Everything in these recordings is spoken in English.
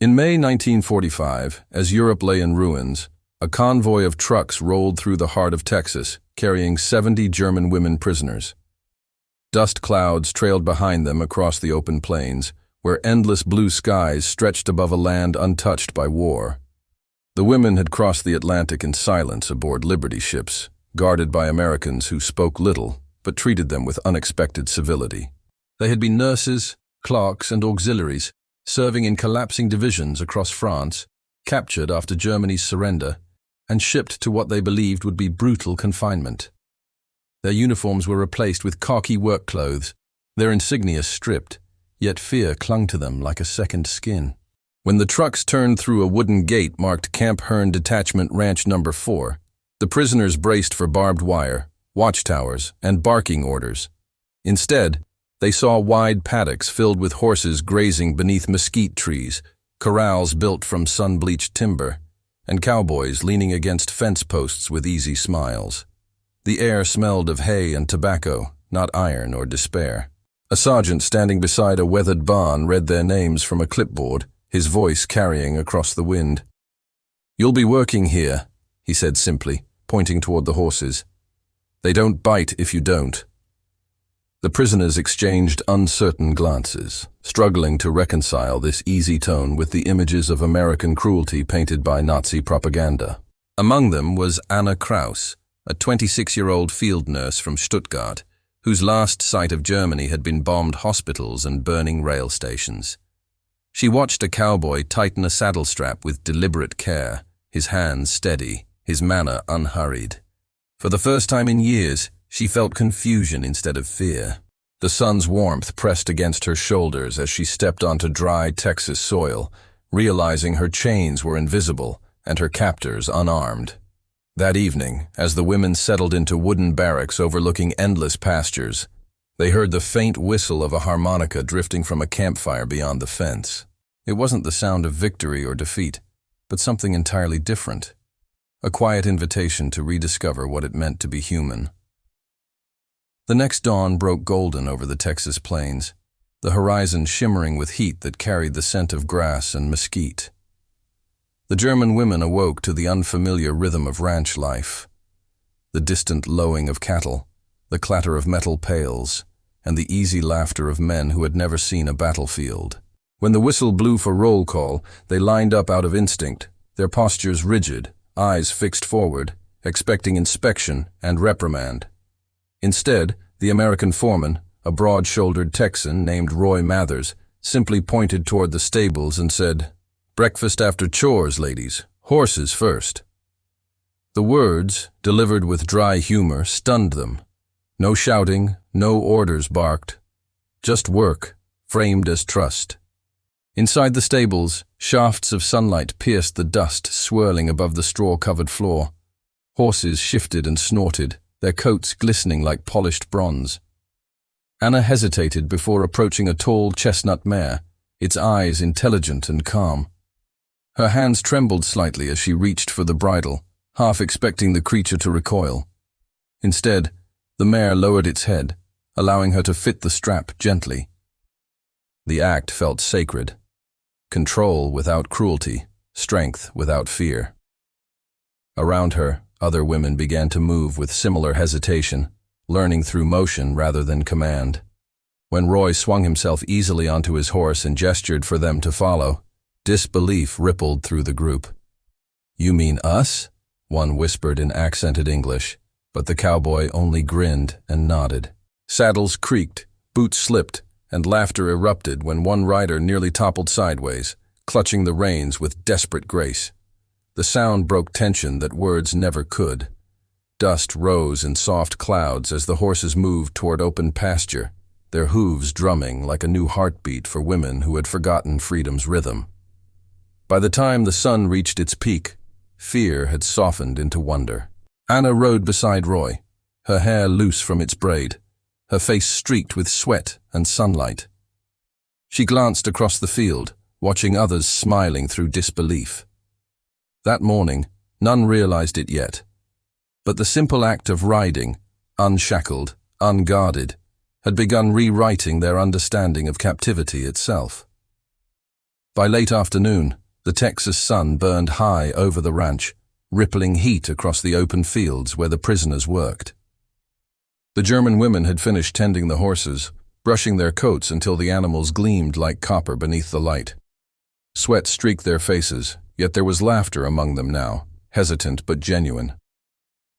In May 1945, as Europe lay in ruins, a convoy of trucks rolled through the heart of Texas, carrying 70 German women prisoners. Dust clouds trailed behind them across the open plains, where endless blue skies stretched above a land untouched by war. The women had crossed the Atlantic in silence aboard Liberty ships, guarded by Americans who spoke little but treated them with unexpected civility. They had been nurses, clerks, and auxiliaries, serving in collapsing divisions across France, captured after Germany's surrender, and shipped to what they believed would be brutal confinement. Their uniforms were replaced with khaki work clothes, their insignia stripped, yet fear clung to them like a second skin. When the trucks turned through a wooden gate marked Camp Hearne Detachment Ranch No. 4, the prisoners braced for barbed wire, watchtowers, and barking orders. Instead, they saw wide paddocks filled with horses grazing beneath mesquite trees, corrals built from sun-bleached timber, and cowboys leaning against fence posts with easy smiles. The air smelled of hay and tobacco, not iron or despair. A sergeant standing beside a weathered barn read their names from a clipboard, his voice carrying across the wind. "You'll be working here," he said simply, pointing toward the horses. "They don't bite if you don't." The prisoners exchanged uncertain glances, struggling to reconcile this easy tone with the images of American cruelty painted by Nazi propaganda. Among them was Anna Kraus, a 26-year-old field nurse from Stuttgart, whose last sight of Germany had been bombed hospitals and burning rail stations. She watched a cowboy tighten a saddle strap with deliberate care, his hands steady, his manner unhurried. For the first time in years, she felt confusion instead of fear. The sun's warmth pressed against her shoulders as she stepped onto dry Texas soil, realizing her chains were invisible and her captors unarmed. That evening, as the women settled into wooden barracks overlooking endless pastures, they heard the faint whistle of a harmonica drifting from a campfire beyond the fence. It wasn't the sound of victory or defeat, but something entirely different. A quiet invitation to rediscover what it meant to be human. The next dawn broke golden over the Texas plains, the horizon shimmering with heat that carried the scent of grass and mesquite. The German women awoke to the unfamiliar rhythm of ranch life, the distant lowing of cattle, the clatter of metal pails, and the easy laughter of men who had never seen a battlefield. When the whistle blew for roll call, they lined up out of instinct, their postures rigid, eyes fixed forward, expecting inspection and reprimand. Instead, the American foreman, a broad-shouldered Texan named Roy Mathers, simply pointed toward the stables and said, "Breakfast after chores, ladies. Horses first." The words, delivered with dry humor, stunned them. No shouting, no orders barked. Just work, framed as trust. Inside the stables, shafts of sunlight pierced the dust swirling above the straw-covered floor. Horses shifted and snorted, their coats glistening like polished bronze. Anna hesitated before approaching a tall chestnut mare, its eyes intelligent and calm. Her hands trembled slightly as she reached for the bridle, half expecting the creature to recoil. Instead, the mare lowered its head, allowing her to fit the strap gently. The act felt sacred. Control without cruelty, strength without fear. Around her, other women began to move with similar hesitation, learning through motion rather than command. When Roy swung himself easily onto his horse and gestured for them to follow, disbelief rippled through the group. "You mean us?" one whispered in accented English, but the cowboy only grinned and nodded. Saddles creaked, boots slipped, and laughter erupted when one rider nearly toppled sideways, clutching the reins with desperate grace. The sound broke tension that words never could. Dust rose in soft clouds as the horses moved toward open pasture, their hooves drumming like a new heartbeat for women who had forgotten freedom's rhythm. By the time the sun reached its peak, fear had softened into wonder. Anna rode beside Roy, her hair loose from its braid, her face streaked with sweat and sunlight. She glanced across the field, watching others smiling through disbelief. That morning, none realized it yet, but the simple act of riding, unshackled, unguarded, had begun rewriting their understanding of captivity itself. By late afternoon, the Texas sun burned high over the ranch, rippling heat across the open fields where the prisoners worked. The German women had finished tending the horses, brushing their coats until the animals gleamed like copper beneath the light. Sweat streaked their faces, yet there was laughter among them now, hesitant but genuine.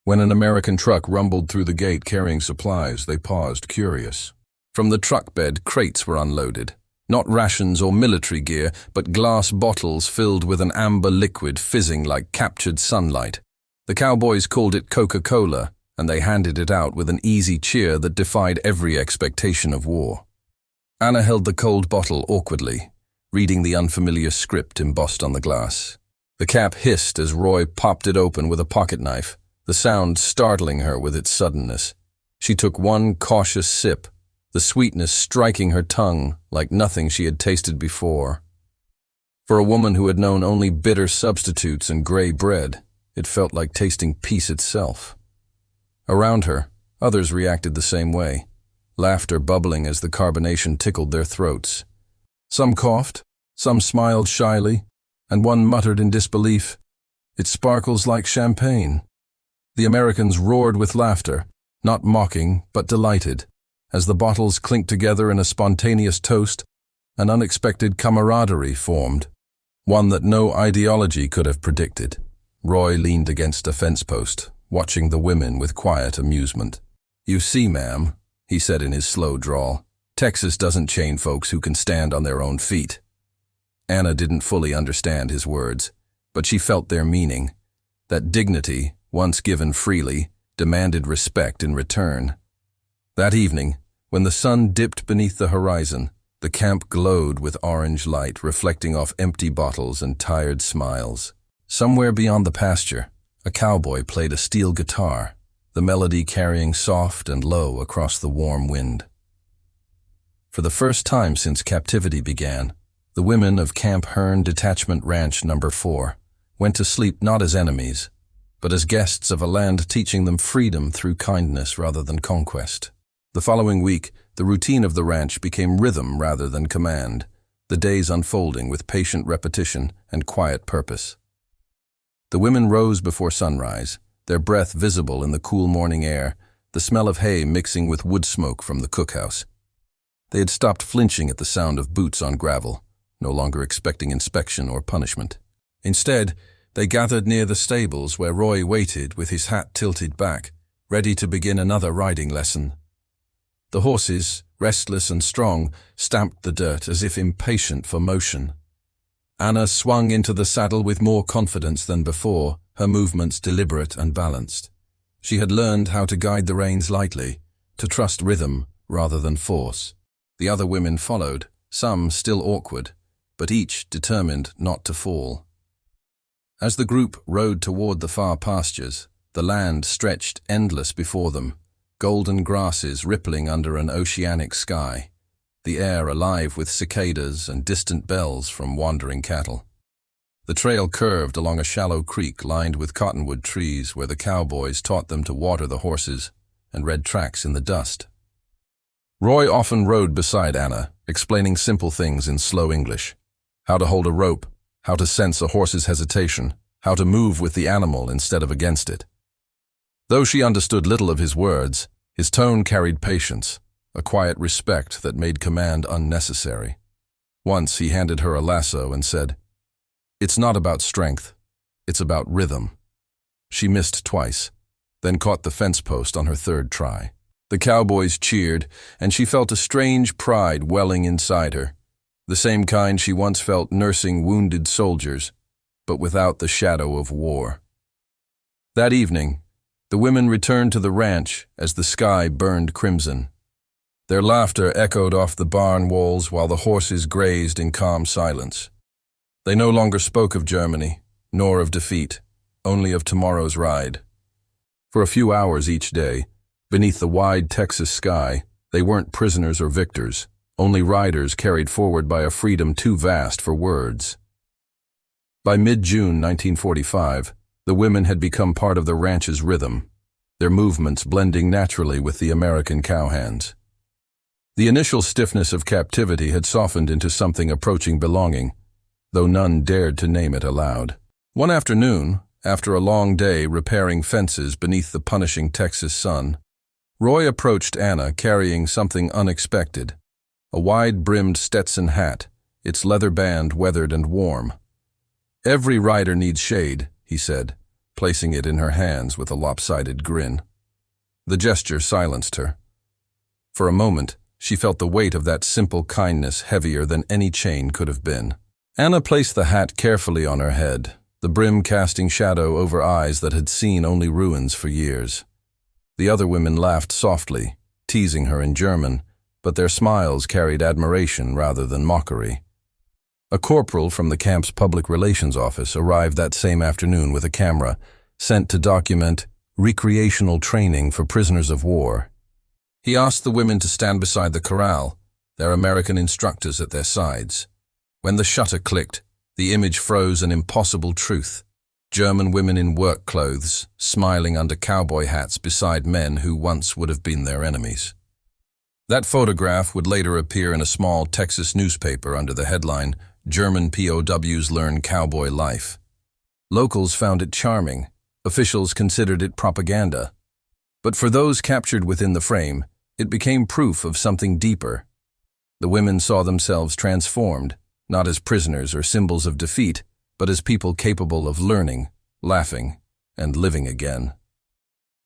When an American truck rumbled through the gate carrying supplies, they paused, curious. From the truck bed, crates were unloaded. Not rations or military gear, but glass bottles filled with an amber liquid fizzing like captured sunlight. The Cowboys called it Coca-Cola, and they handed it out with an easy cheer that defied every expectation of war. Anna held the cold bottle awkwardly, reading the unfamiliar script embossed on the glass. The cap hissed as Roy popped it open with a pocket knife, the sound startling her with its suddenness. She took one cautious sip, the sweetness striking her tongue like nothing she had tasted before. For a woman who had known only bitter substitutes and gray bread, it felt like tasting peace itself. Around her, others reacted the same way, laughter bubbling as the carbonation tickled their throats. Some coughed, some smiled shyly, and one muttered in disbelief, "It sparkles like champagne." The Americans roared with laughter, not mocking but delighted. As the bottles clinked together in a spontaneous toast, an unexpected camaraderie formed, one that no ideology could have predicted. Roy leaned against a fence post, watching the women with quiet amusement. "You see, ma'am," he said in his slow drawl, "Texas doesn't chain folks who can stand on their own feet." Anna didn't fully understand his words, but she felt their meaning. That dignity, once given freely, demanded respect in return. That evening, when the sun dipped beneath the horizon, the camp glowed with orange light reflecting off empty bottles and tired smiles. Somewhere beyond the pasture, a cowboy played a steel guitar, the melody carrying soft and low across the warm wind. For the first time since captivity began, the women of Camp Hearne Detachment Ranch No. 4 went to sleep not as enemies, but as guests of a land teaching them freedom through kindness rather than conquest. The following week, the routine of the ranch became rhythm rather than command, the days unfolding with patient repetition and quiet purpose. The women rose before sunrise, their breath visible in the cool morning air, the smell of hay mixing with wood smoke from the cookhouse. They had stopped flinching at the sound of boots on gravel, no longer expecting inspection or punishment. Instead, they gathered near the stables where Roy waited with his hat tilted back, ready to begin another riding lesson. The horses, restless and strong, stamped the dirt as if impatient for motion. Anna swung into the saddle with more confidence than before, her movements deliberate and balanced. She had learned how to guide the reins lightly, to trust rhythm rather than force. The other women followed, some still awkward, but each determined not to fall. As the group rode toward the far pastures, the land stretched endless before them, golden grasses rippling under an oceanic sky, the air alive with cicadas and distant bells from wandering cattle. The trail curved along a shallow creek lined with cottonwood trees where the cowboys taught them to water the horses and read tracks in the dust. Roy often rode beside Anna, explaining simple things in slow English. How to hold a rope, how to sense a horse's hesitation, how to move with the animal instead of against it. Though she understood little of his words, his tone carried patience, a quiet respect that made command unnecessary. Once he handed her a lasso and said, "It's not about strength, it's about rhythm." She missed twice, then caught the fence post on her third try. The cowboys cheered, and she felt a strange pride welling inside her, the same kind she once felt nursing wounded soldiers, but without the shadow of war. That evening, the women returned to the ranch as the sky burned crimson. Their laughter echoed off the barn walls while the horses grazed in calm silence. They no longer spoke of Germany, nor of defeat, only of tomorrow's ride. For a few hours each day, beneath the wide Texas sky, they weren't prisoners or victors, only riders carried forward by a freedom too vast for words. By mid-June 1945, the women had become part of the ranch's rhythm, their movements blending naturally with the American cowhands. The initial stiffness of captivity had softened into something approaching belonging, though none dared to name it aloud. One afternoon, after a long day repairing fences beneath the punishing Texas sun, Roy approached Anna carrying something unexpected, a wide-brimmed Stetson hat, its leather band weathered and warm. "Every rider needs shade," he said, placing it in her hands with a lopsided grin. The gesture silenced her. For a moment, she felt the weight of that simple kindness heavier than any chain could have been. Anna placed the hat carefully on her head, the brim casting shadow over eyes that had seen only ruins for years. The other women laughed softly, teasing her in German, but their smiles carried admiration rather than mockery. A corporal from the camp's public relations office arrived that same afternoon with a camera, sent to document recreational training for prisoners of war. He asked the women to stand beside the corral, their American instructors at their sides. When the shutter clicked, the image froze an impossible truth. German women in work clothes, smiling under cowboy hats beside men who once would have been their enemies. That photograph would later appear in a small Texas newspaper under the headline, "German POWs Learn Cowboy Life." Locals found it charming. Officials considered it propaganda. But for those captured within the frame, it became proof of something deeper. The women saw themselves transformed, not as prisoners or symbols of defeat, but as people capable of learning, laughing, and living again.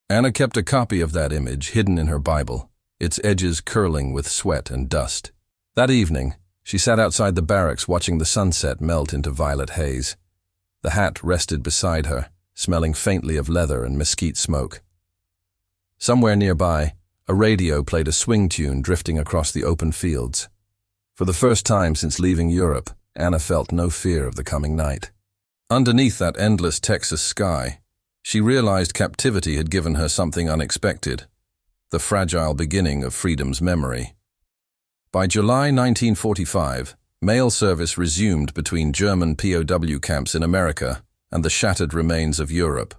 Anna kept a copy of that image hidden in her Bible, its edges curling with sweat and dust. That evening, she sat outside the barracks watching the sunset melt into violet haze. The hat rested beside her, smelling faintly of leather and mesquite smoke. Somewhere nearby, a radio played a swing tune drifting across the open fields. For the first time since leaving Europe, Anna felt no fear of the coming night. Underneath that endless Texas sky, she realized captivity had given her something unexpected, the fragile beginning of freedom's memory. By July 1945, mail service resumed between German POW camps in America and the shattered remains of Europe.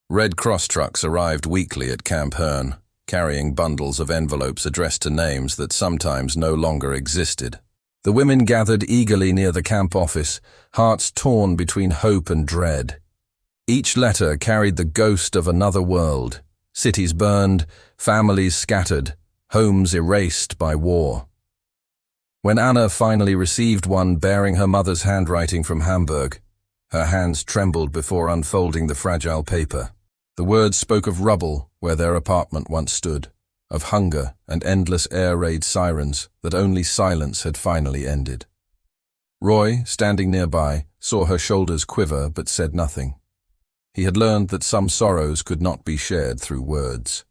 Red Cross trucks arrived weekly at Camp Hearne, carrying bundles of envelopes addressed to names that sometimes no longer existed. The women gathered eagerly near the camp office, hearts torn between hope and dread. Each letter carried the ghost of another world, cities burned, families scattered, homes erased by war. When Anna finally received one bearing her mother's handwriting from Hamburg, her hands trembled before unfolding the fragile paper. The words spoke of rubble where their apartment once stood, of hunger and endless air raid sirens that only silence had finally ended. Roy, standing nearby, saw her shoulders quiver but said nothing. He had learned that some sorrows could not be shared through words.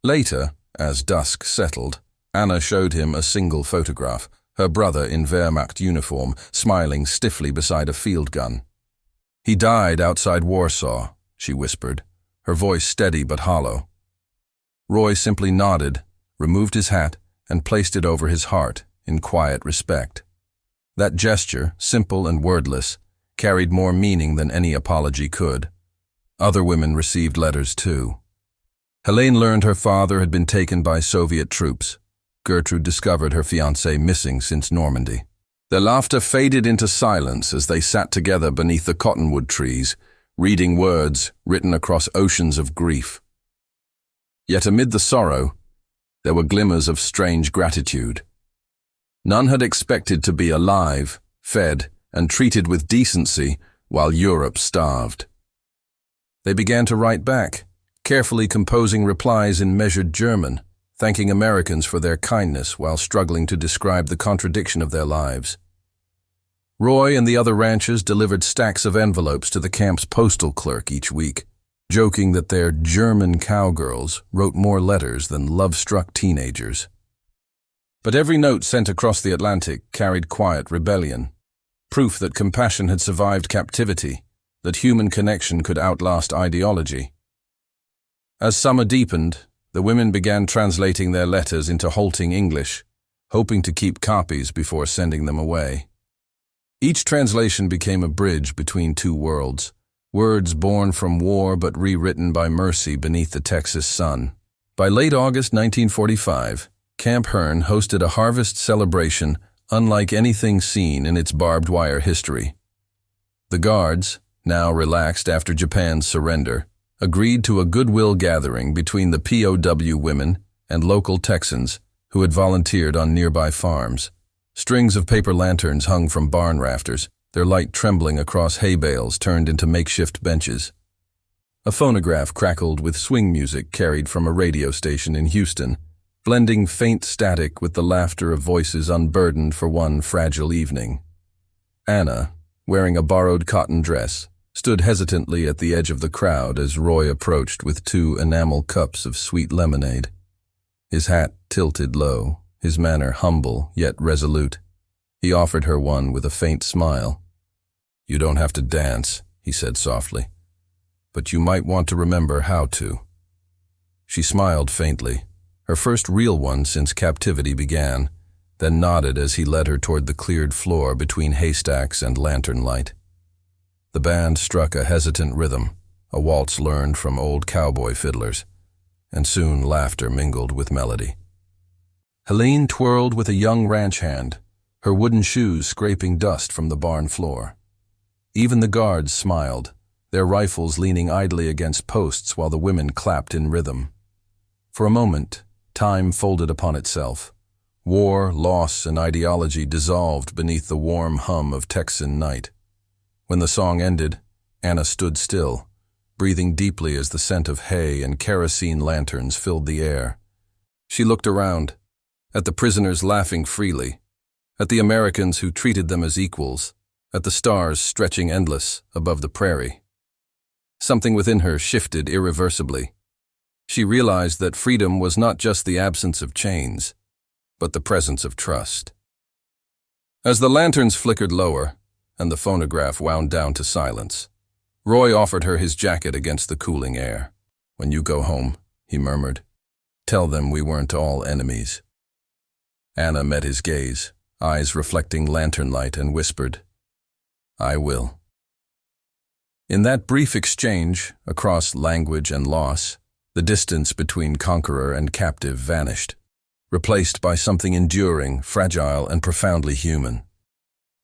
Later, as dusk settled, Anna showed him a single photograph, her brother in Wehrmacht uniform, smiling stiffly beside a field gun. "He died outside Warsaw," she whispered, her voice steady but hollow. Roy simply nodded, removed his hat, and placed it over his heart in quiet respect. That gesture, simple and wordless, carried more meaning than any apology could. Other women received letters too. Helene learned her father had been taken by Soviet troops. Gertrude discovered her fiancé missing since Normandy. Their laughter faded into silence as they sat together beneath the cottonwood trees, reading words written across oceans of grief. Yet amid the sorrow, there were glimmers of strange gratitude. None had expected to be alive, fed, and treated with decency while Europe starved. They began to write back, carefully composing replies in measured German, thanking Americans for their kindness while struggling to describe the contradiction of their lives. Roy and the other ranchers delivered stacks of envelopes to the camp's postal clerk each week, joking that their German cowgirls wrote more letters than love-struck teenagers. But every note sent across the Atlantic carried quiet rebellion, proof that compassion had survived captivity, that human connection could outlast ideology. As summer deepened, the women began translating their letters into halting English, hoping to keep copies before sending them away. Each translation became a bridge between two worlds, words born from war but rewritten by mercy beneath the Texas sun. By late August 1945, Camp Hearne hosted a harvest celebration unlike anything seen in its barbed wire history. The guards, now relaxed after Japan's surrender, agreed to a goodwill gathering between the POW women and local Texans who had volunteered on nearby farms. Strings of paper lanterns hung from barn rafters, their light trembling across hay bales turned into makeshift benches. A phonograph crackled with swing music carried from a radio station in Houston, blending faint static with the laughter of voices unburdened for one fragile evening. Anna, wearing a borrowed cotton dress, stood hesitantly at the edge of the crowd as Roy approached with 2 enamel cups of sweet lemonade. His hat tilted low, his manner humble yet resolute. He offered her one with a faint smile. "You don't have to dance," he said softly, "but you might want to remember how to." She smiled faintly, her first real one since captivity began, then nodded as he led her toward the cleared floor between haystacks and lantern light. The band struck a hesitant rhythm, a waltz learned from old cowboy fiddlers, and soon laughter mingled with melody. Helene twirled with a young ranch hand, her wooden shoes scraping dust from the barn floor. Even the guards smiled, their rifles leaning idly against posts while the women clapped in rhythm. For a moment, time folded upon itself. War, loss, and ideology dissolved beneath the warm hum of Texan night. When the song ended, Anna stood still, breathing deeply as the scent of hay and kerosene lanterns filled the air. She looked around, at the prisoners laughing freely, at the Americans who treated them as equals, at the stars stretching endless above the prairie. Something within her shifted irreversibly. She realized that freedom was not just the absence of chains, but the presence of trust. As the lanterns flickered lower, and the phonograph wound down to silence, Roy offered her his jacket against the cooling air. "When you go home," he murmured, "tell them we weren't all enemies." Anna met his gaze, eyes reflecting lantern light, and whispered, "I will." In that brief exchange, across language and loss, the distance between conqueror and captive vanished, replaced by something enduring, fragile, and profoundly human.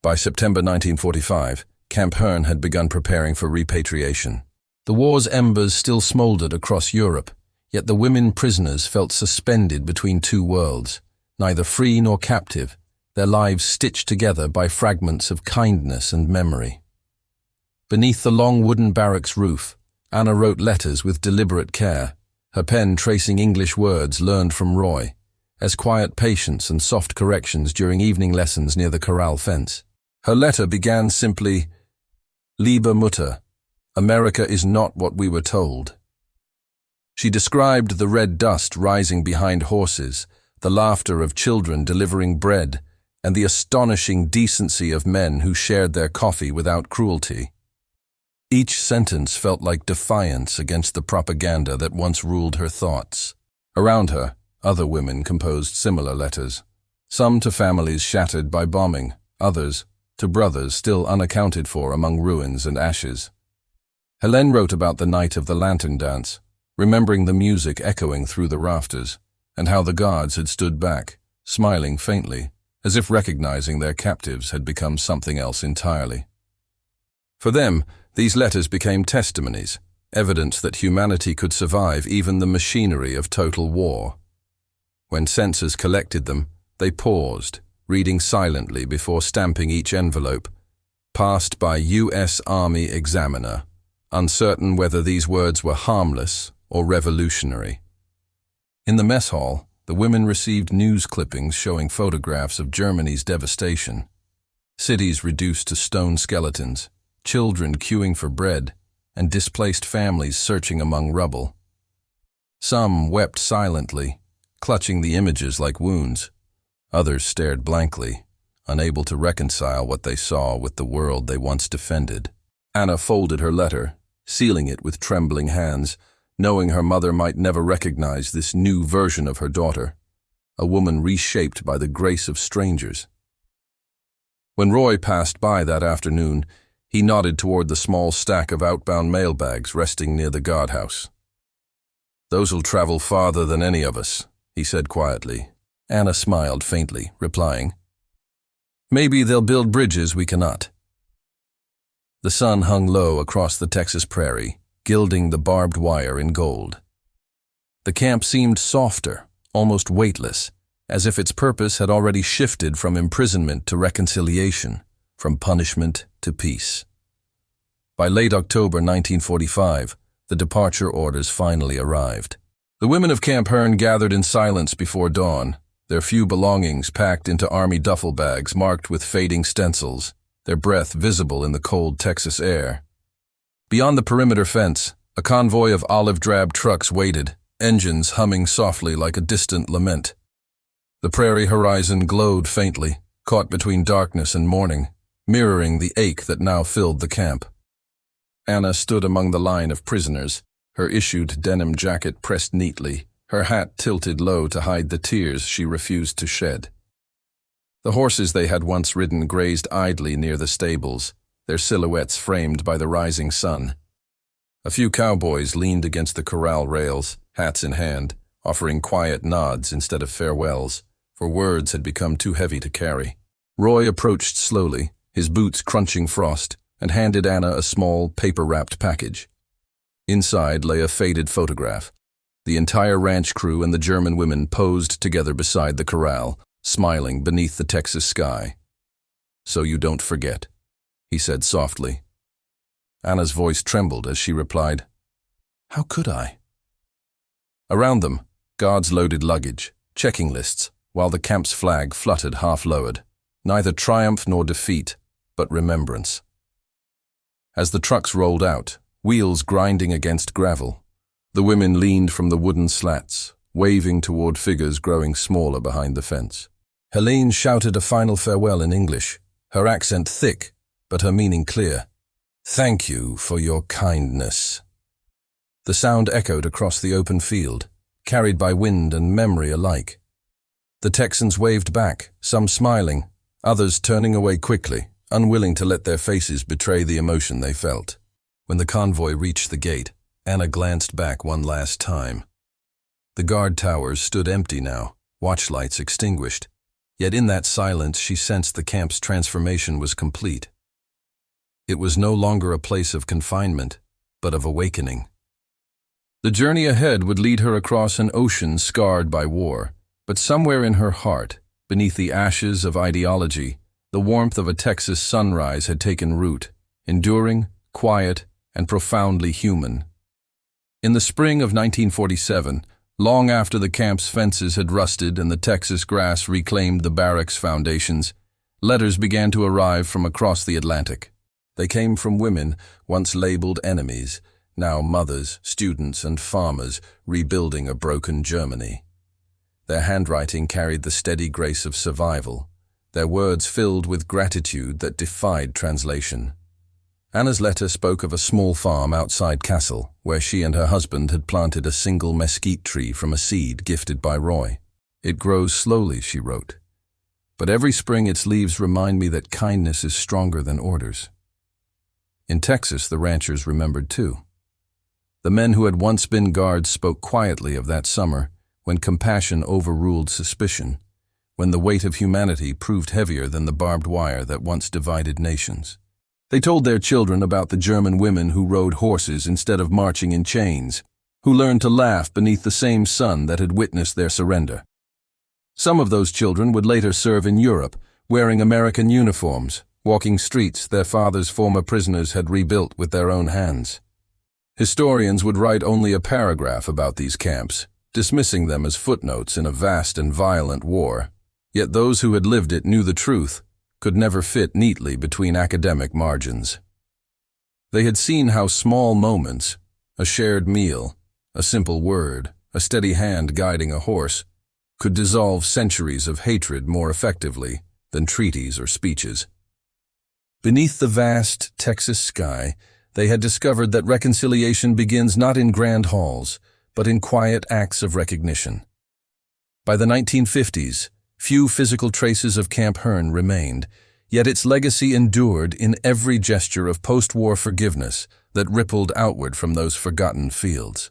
By September 1945, Camp Hearne had begun preparing for repatriation. The war's embers still smoldered across Europe, yet the women prisoners felt suspended between 2 worlds, neither free nor captive, their lives stitched together by fragments of kindness and memory. Beneath the long wooden barracks roof, Anna wrote letters with deliberate care, her pen tracing English words learned from Roy, as quiet patience and soft corrections during evening lessons near the corral fence. Her letter began simply, "Liebe Mutter, America is not what we were told." She described the red dust rising behind horses, the laughter of children delivering bread, and the astonishing decency of men who shared their coffee without cruelty. Each sentence felt like defiance against the propaganda that once ruled her thoughts. Around her, other women composed similar letters, some to families shattered by bombing, others to brothers still unaccounted for among ruins and ashes. Helene wrote about the night of the lantern dance, remembering the music echoing through the rafters, and how the guards had stood back, smiling faintly, as if recognizing their captives had become something else entirely. For them, these letters became testimonies, evidence that humanity could survive even the machinery of total war. When censors collected them, they paused, reading silently before stamping each envelope, passed by U.S. Army examiner, uncertain whether these words were harmless or revolutionary. In the mess hall, the women received news clippings showing photographs of Germany's devastation. Cities reduced to stone skeletons, children queuing for bread, and displaced families searching among rubble. Some wept silently, clutching the images like wounds. Others stared blankly, unable to reconcile what they saw with the world they once defended. Anna folded her letter, sealing it with trembling hands, knowing her mother might never recognize this new version of her daughter, a woman reshaped by the grace of strangers. When Roy passed by that afternoon, he nodded toward the small stack of outbound mail bags resting near the guardhouse. "Those'll travel farther than any of us," he said quietly. Anna smiled faintly, replying, Maybe they'll build bridges we cannot. The sun hung low across the Texas prairie, gilding the barbed wire in gold. The camp seemed softer, almost weightless, as if its purpose had already shifted from imprisonment to reconciliation, from punishment to peace. By late October 1945, the departure orders finally arrived. The women of Camp Hearne gathered in silence before dawn, their few belongings packed into army duffel bags marked with fading stencils, their breath visible in the cold Texas air. Beyond the perimeter fence, a convoy of olive-drab trucks waited, engines humming softly like a distant lament. The prairie horizon glowed faintly, caught between darkness and morning, mirroring the ache that now filled the camp. Anna stood among the line of prisoners, her issued denim jacket pressed neatly, her hat tilted low to hide the tears she refused to shed. The horses they had once ridden grazed idly near the stables, their silhouettes framed by the rising sun. A few cowboys leaned against the corral rails, hats in hand, offering quiet nods instead of farewells, for words had become too heavy to carry. Roy approached slowly, his boots crunching frost, and handed Anna a small, paper-wrapped package. Inside lay a faded photograph. The entire ranch crew and the German women posed together beside the corral, smiling beneath the Texas sky. "So you don't forget," he said softly. Anna's voice trembled as she replied, "How could I?" Around them, guards loaded luggage, checking lists, while the camp's flag fluttered half-lowered. Neither triumph nor defeat, but remembrance. As the trucks rolled out, wheels grinding against gravel, the women leaned from the wooden slats, waving toward figures growing smaller behind the fence. Helene shouted a final farewell in English, her accent thick, but her meaning clear. "Thank you for your kindness." The sound echoed across the open field, carried by wind and memory alike. The Texans waved back, some smiling, others turning away quickly, unwilling to let their faces betray the emotion they felt. When the convoy reached the gate, Anna glanced back one last time. The guard towers stood empty now, watchlights extinguished, yet in that silence she sensed the camp's transformation was complete. It was no longer a place of confinement, but of awakening. The journey ahead would lead her across an ocean scarred by war, but somewhere in her heart, beneath the ashes of ideology, the warmth of a Texas sunrise had taken root, enduring, quiet, and profoundly human. In the spring of 1947, long after the camp's fences had rusted and the Texas grass reclaimed the barracks' foundations, letters began to arrive from across the Atlantic. They came from women once labeled enemies, now mothers, students, and farmers rebuilding a broken Germany. Their handwriting carried the steady grace of survival, their words filled with gratitude that defied translation. Anna's letter spoke of a small farm outside Kassel, where she and her husband had planted a single mesquite tree from a seed gifted by Roy. "It grows slowly," she wrote, "but every spring its leaves remind me that kindness is stronger than orders." In Texas, the ranchers remembered too. The men who had once been guards spoke quietly of that summer when compassion overruled suspicion, when the weight of humanity proved heavier than the barbed wire that once divided nations. They told their children about the German women who rode horses instead of marching in chains, who learned to laugh beneath the same sun that had witnessed their surrender. Some of those children would later serve in Europe, wearing American uniforms, walking streets their fathers' former prisoners had rebuilt with their own hands. Historians would write only a paragraph about these camps, dismissing them as footnotes in a vast and violent war. Yet those who had lived it knew the truth, could never fit neatly between academic margins. They had seen how small moments, a shared meal, a simple word, a steady hand guiding a horse, could dissolve centuries of hatred more effectively than treaties or speeches. Beneath the vast Texas sky, they had discovered that reconciliation begins not in grand halls, but in quiet acts of recognition. By the 1950s, few physical traces of Camp Hearne remained, yet its legacy endured in every gesture of post-war forgiveness that rippled outward from those forgotten fields.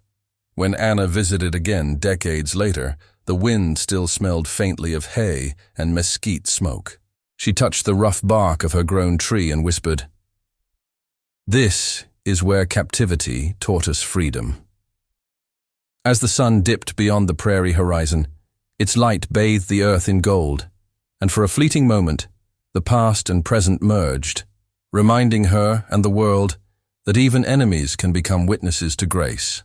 When Anna visited again decades later, the wind still smelled faintly of hay and mesquite smoke. She touched the rough bark of her grown tree and whispered, "This is where captivity taught us freedom." As the sun dipped beyond the prairie horizon, its light bathed the earth in gold, and for a fleeting moment, the past and present merged, reminding her and the world that even enemies can become witnesses to grace.